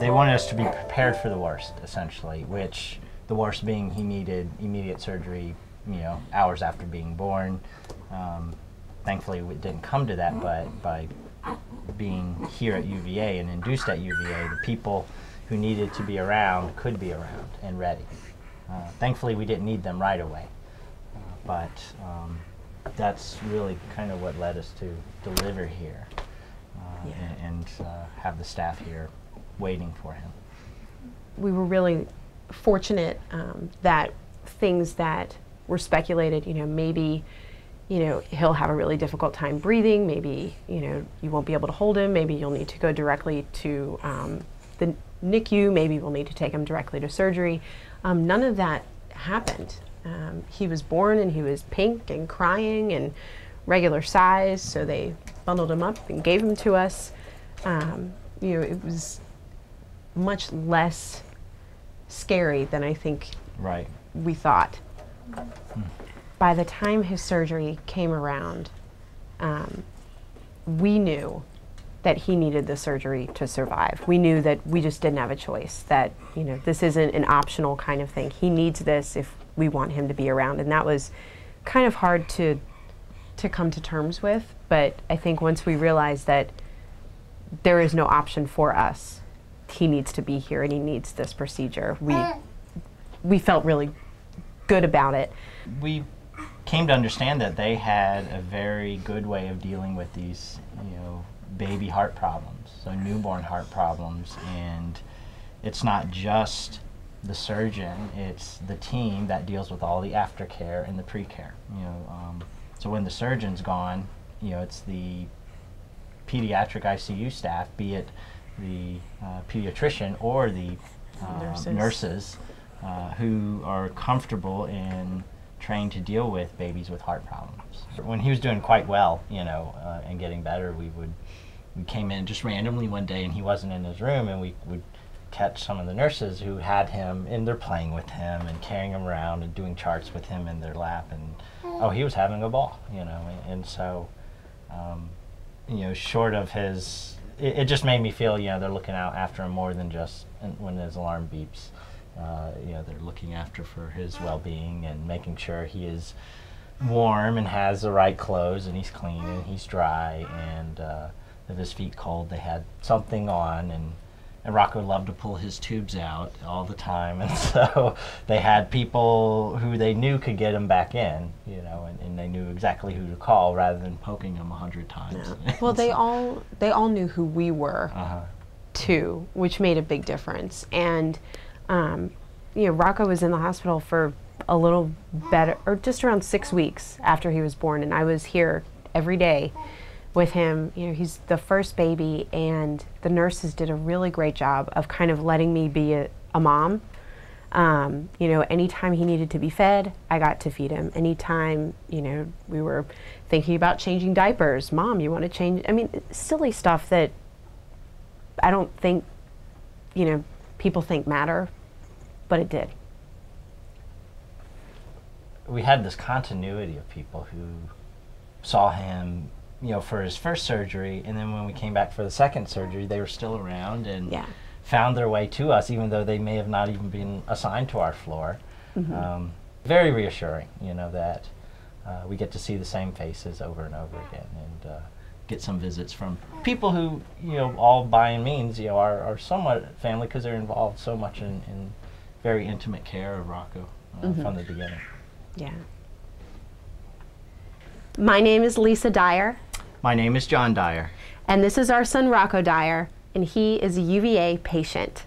they wanted us to be prepared for the worst, essentially, which the worst being he needed immediate surgery, hours after being born. Thankfully, it didn't come to that, but by being here at UVA and induced at UVA, the people who needed to be around could be around and ready. Thankfully, we didn't need them right away, but that's really kind of what led us to deliver here and have the staff here waiting for him. We were really fortunate that things that were speculated, maybe he'll have a really difficult time breathing, maybe you won't be able to hold him, maybe you'll need to go directly to the NICU, maybe we'll need to take him directly to surgery. None of that happened. He was born and he was pink and crying and regular size, so they bundled him up and gave him to us. It was much less scary than I think we thought. By the time his surgery came around, we knew that he needed the surgery to survive. We knew that we just didn't have a choice, that this isn't an optional kind of thing. He needs this if we want him to be around, and that was kind of hard to come to terms with, but I think once we realized that there is no option for us, he needs to be here and he needs this procedure, we felt really good about it. We came to understand that they had a very good way of dealing with these, baby heart problems, so newborn heart problems, and it's not just the surgeon, it's the team that deals with all the aftercare and the pre-care. So when the surgeon's gone, it's the pediatric ICU staff, be it the pediatrician or the nurses who are comfortable and trained to deal with babies with heart problems. When he was doing quite well, and getting better, we came in just randomly one day and he wasn't in his room, and we would catch some of the nurses who had him and they're playing with him and carrying him around and doing charts with him in their lap, and he was having a ball, and so short of his, it just made me feel they're looking out after him more than just when his alarm beeps. They're looking after for his well-being and making sure he is warm and has the right clothes and he's clean and he's dry, and if his feet cold, they had something on, and Rocco loved to pull his tubes out all the time, and so they had people who they knew could get him back in, and they knew exactly who to call rather than poking him 100 times. Yeah. Well, they all knew who we were too, which made a big difference. And Rocco was in the hospital for a little better, or just around 6 weeks after he was born, and I was here every day with him. He's the first baby, and the nurses did a really great job of kind of letting me be a mom. Anytime he needed to be fed, I got to feed him. Anytime, we were thinking about changing diapers, Mom, you want to change? I mean, silly stuff that I don't think, people think matter, but it did. We had this continuity of people who saw him for his first surgery, and then when we came back for the second surgery, they were still around and found their way to us, even though they may have not even been assigned to our floor. Very reassuring, that we get to see the same faces over and over again, and get some visits from people who, all by and means, are somewhat family, because they're involved so much in very intimate care of Rocco from the beginning. Yeah. My name is Lisa Dyer. My name is John Dyer. And this is our son Rocco Dyer, and he is a UVA patient.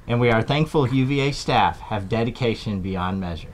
And we are thankful UVA staff have dedication beyond measure.